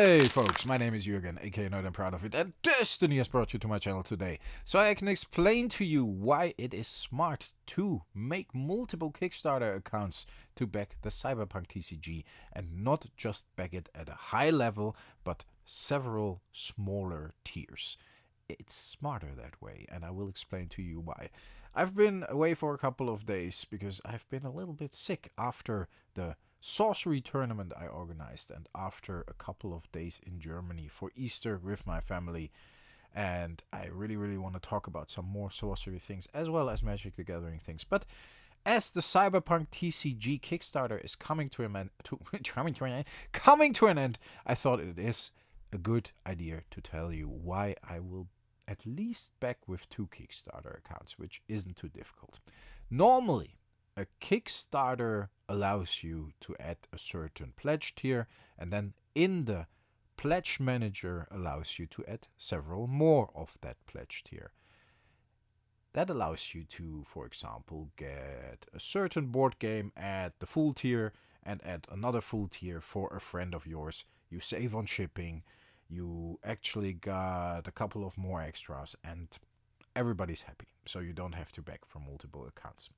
Hey folks, my name is Jürgen, aka Nerd and Proud of It, and Destiny has brought you to my channel today, so I can explain to you why it is smart to make multiple Kickstarter accounts to back the Cyberpunk TCG, and not just back it at a high level, but several smaller tiers. It's smarter that way, and I will explain to you why. I've been away for a couple of days because I've been a little bit sick after the sorcery tournament I organized and after a couple of days in Germany for Easter with my family. And I really want to talk about some more sorcery things as well as Magic the Gathering things. But as the Cyberpunk TCG Kickstarter is coming to an end, I thought it is a good idea to tell you why I will at least back with 2 Kickstarter accounts, which isn't too difficult. Normally, a Kickstarter allows you to add a certain pledge tier, and then in the pledge manager allows you to add several more of that pledge tier. That allows you to, for example, get a certain board game at the full tier and add another full tier for a friend of yours. You save on shipping, you actually got a couple of more extras, and everybody's happy, so you don't have to back from multiple accounts.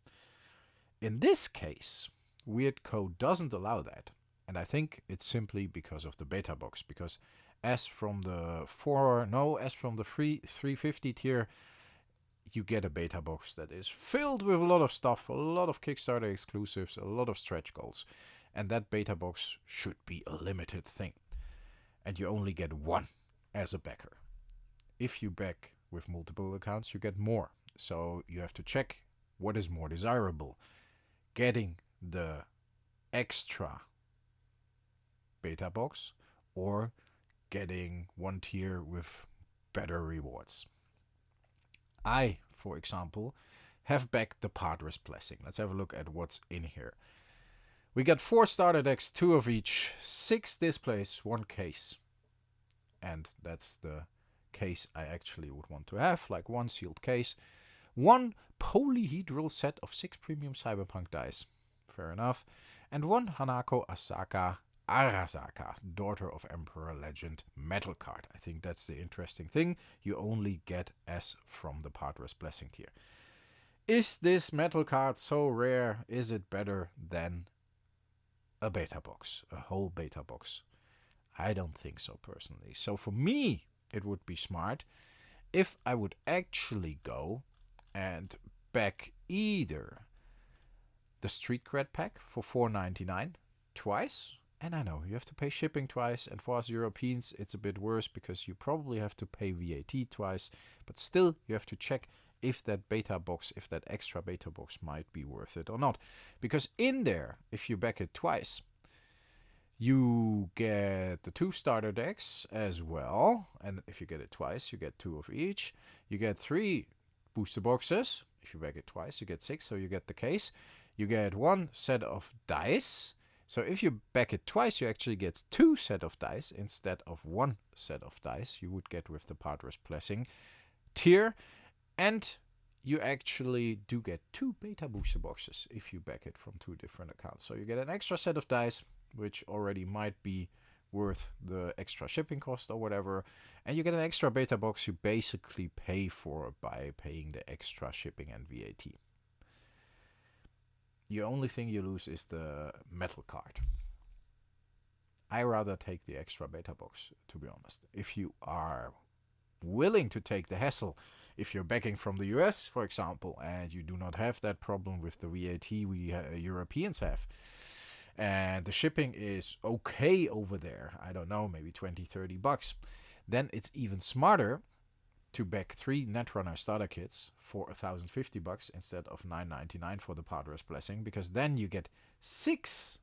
In this case, Weird Code doesn't allow that, and I think it's simply because of the beta box, because as from the 350 tier, you get a beta box that is filled with a lot of stuff, a lot of Kickstarter exclusives, a lot of stretch goals, and that beta box should be a limited thing. And you only get one as a backer. If you back with multiple accounts, you get more. So you have to check what is more desirable. Getting the extra beta box or getting one tier with better rewards. I, for example, have backed the Padres Blessing. Let's have a look at what's in here. We got 4 starter decks, 2 of each, 6 displays, 1 case. And that's the case I actually would want to have, like 1 sealed case. 1 polyhedral set of 6 premium Cyberpunk dice. Fair enough. And 1 Hanako Arasaka, daughter of Emperor Legend metal card. I think that's the interesting thing. You only get S from the Padres Blessing tier. Is this metal card so rare? Is it better than a beta box? A whole beta box? I don't think so personally. So for me, it would be smart if I would actually go and back either the Street Cred pack for $4.99 twice. And I know you have to pay shipping twice, and for us Europeans it's a bit worse because you probably have to pay VAT twice, but still you have to check if that beta box, if that extra beta box might be worth it or not. Because in there, if you back it twice, you get the 2 starter decks as well, and if you get it twice, you get 2 of each. You get 3 booster boxes. If you back it twice, you get 6, so you get the case. You get 1 set of dice. So if you back it twice, you actually get 2 set of dice instead of 1 set of dice you would get with the Padres Blessing tier. And you actually do get 2 beta booster boxes if you back it from 2 different accounts. So you get an extra set of dice, which already might be worth the extra shipping cost or whatever. And you get an extra beta box you basically pay for by paying the extra shipping and VAT. The only thing you lose is the metal card. I rather take the extra beta box, to be honest. If you are willing to take the hassle, if you're backing from the US, for example, and you do not have that problem with the VAT we Europeans have, and the shipping is okay over there, I don't know, maybe $20-30, then it's even smarter to back 3 Netrunner starter kits for $1,050 instead of $9.99 for the Padres Blessing, because then you get 6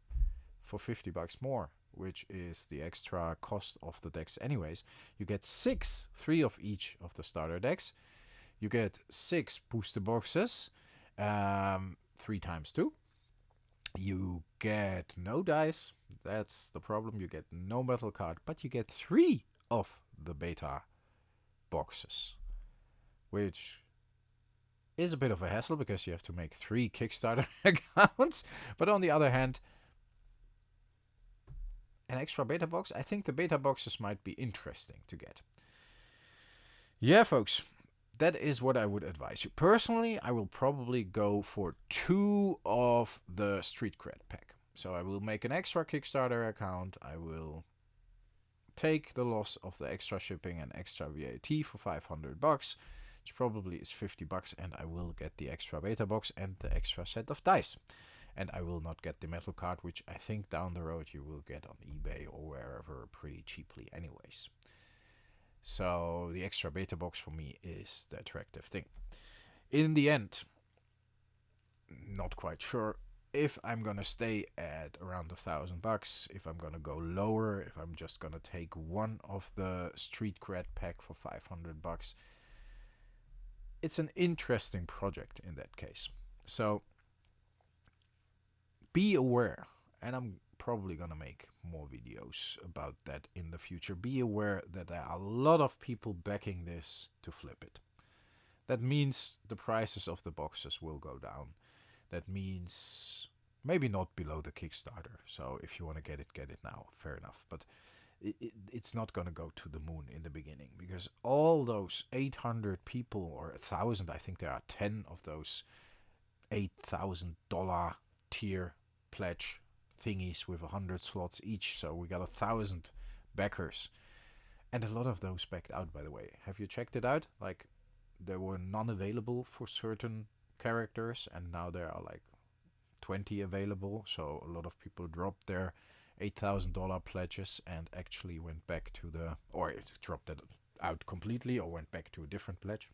for $50 more, which is the extra cost of the decks anyways. You get 6, 3 of each of the starter decks. You get 6 booster boxes, 3 times 2. You get no dice, that's the problem. You get no metal card, but you get 3 of the beta boxes, which is a bit of a hassle because you have to make 3 Kickstarter accounts. But on the other hand, an extra beta box. I think the beta boxes might be interesting to get. Yeah, folks, that is what I would advise you. Personally, I will probably go for 2 of the Street Cred pack. So I will make an extra Kickstarter account. I will take the loss of the extra shipping and extra VAT for $500, which probably is $50, and I will get the extra beta box and the extra set of dice. And I will not get the metal card, which I think down the road you will get on eBay or wherever pretty cheaply anyways. So the extra beta box for me is the attractive thing. In the end, not quite sure if I'm gonna stay at around $1,000, if I'm gonna go lower, if I'm just gonna take one of the Street Cred pack for $500. It's an interesting project in that case. So be aware, and I'm probably gonna make more videos about that in the future. Be aware that there are a lot of people backing this to flip it. That means the prices of the boxes will go down. That means maybe not below the Kickstarter. So if you want to get it now. Fair enough. But it's not going to go to the moon in the beginning, because all those 800 people or 1,000, I think there are 10 of those $8,000 tier pledge thingies with 100 slots each. So we got 1,000 backers. And a lot of those backed out, by the way. Have you checked it out? Like, there were none available for certain characters, and now there are like 20 available. So a lot of people dropped their $8,000 pledges and actually went back to the, or it dropped it out completely or went back to a different pledge.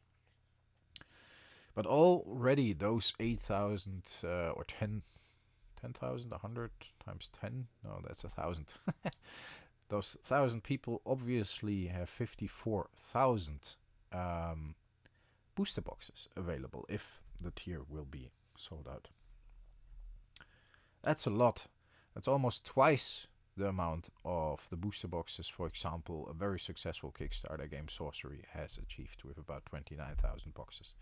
But already those 8,000 or 10,000, 100 times 10, no, that's 1,000. Those 1,000 people obviously have 54,000 booster boxes available if the tier will be sold out. That's a lot. That's almost twice the amount of the booster boxes, for example, a very successful Kickstarter game, Sorcery, has achieved with about 29,000 boxes.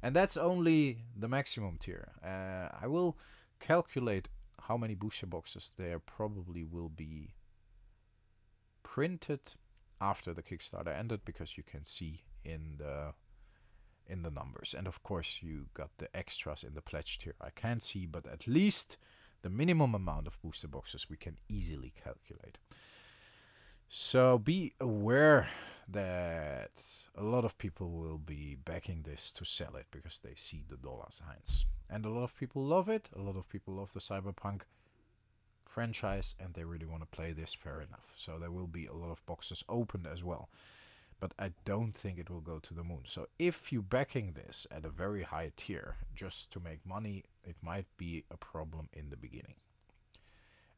And that's only the maximum tier. I will calculate how many booster boxes there probably will be printed after the Kickstarter ended, because you can see in the numbers. And of course you got the extras in the pledge tier. I can't see, but at least the minimum amount of booster boxes we can easily calculate. So be aware that a lot of people will be backing this to sell it because they see the dollar signs. And a lot of people love it. A lot of people love the Cyberpunk franchise and they really want to play this. Fair enough. So there will be a lot of boxes opened as well. But I don't think it will go to the moon. So if you're backing this at a very high tier just to make money, it might be a problem in the beginning.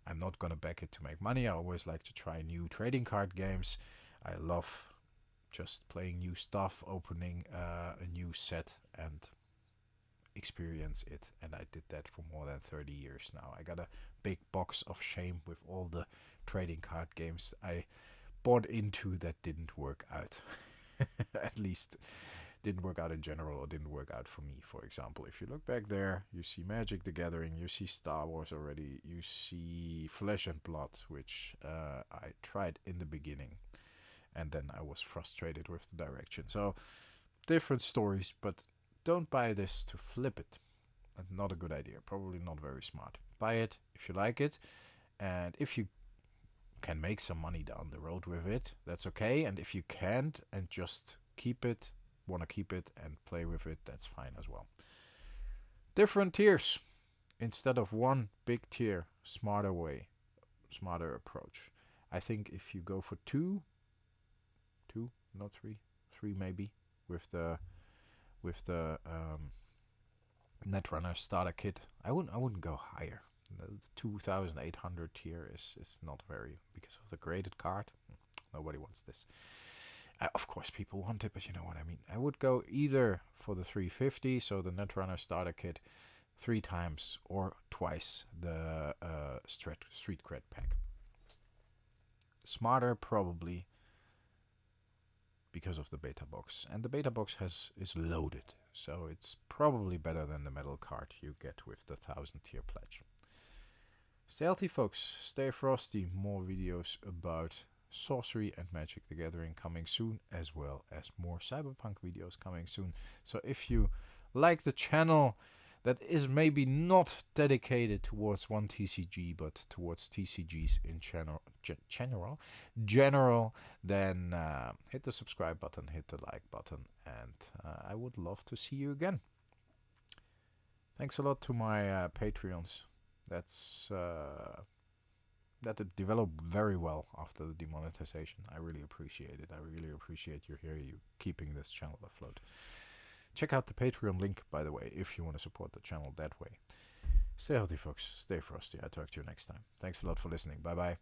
I'm not going to back it to make money. I always like to try new trading card games. I love just playing new stuff, opening a new set and experience it. And I did that for more than 30 years now. I got a big box of shame with all the trading card games I bought into that didn't work out. At least didn't work out in general, or didn't work out for me. For example, if you look back there, you see Magic the Gathering, you see Star Wars already, you see Flesh and Blood, which I tried in the beginning and then I was frustrated with the direction. So different stories, but don't buy this to flip it. That's not a good idea. Probably not very smart. Buy it if you like it, and if you can make some money down the road with it, that's okay. And if you can't and just want to keep it and play with it, that's fine as well. Different tiers instead of one big tier. Smarter way, smarter approach. I think if you go for two, not three maybe, with the Netrunner starter kit. I wouldn't go higher. The 2,800 tier is not very, because of the graded card. Nobody wants this. Of course people want it, but you know what I mean. I would go either for the 350, so the Netrunner starter kit, 3 times or twice the Street Cred pack. Smarter probably because of the beta box, and the beta box is loaded, so it's probably better than the metal card you get with the 1,000 tier pledge. Stay healthy, folks. Stay frosty. More videos about sorcery and Magic the Gathering coming soon, as well as more Cyberpunk videos coming soon. So if you like the channel that is maybe not dedicated towards one TCG, but towards TCGs in general, then hit the subscribe button, hit the like button, and I would love to see you again. Thanks a lot to my Patreons. That it developed very well after the demonetization. I really appreciate it. I really appreciate you keeping this channel afloat. Check out the Patreon link, by the way, if you want to support the channel that way. Stay healthy, folks. Stay frosty. I'll talk to you next time. Thanks a lot for listening. Bye-bye.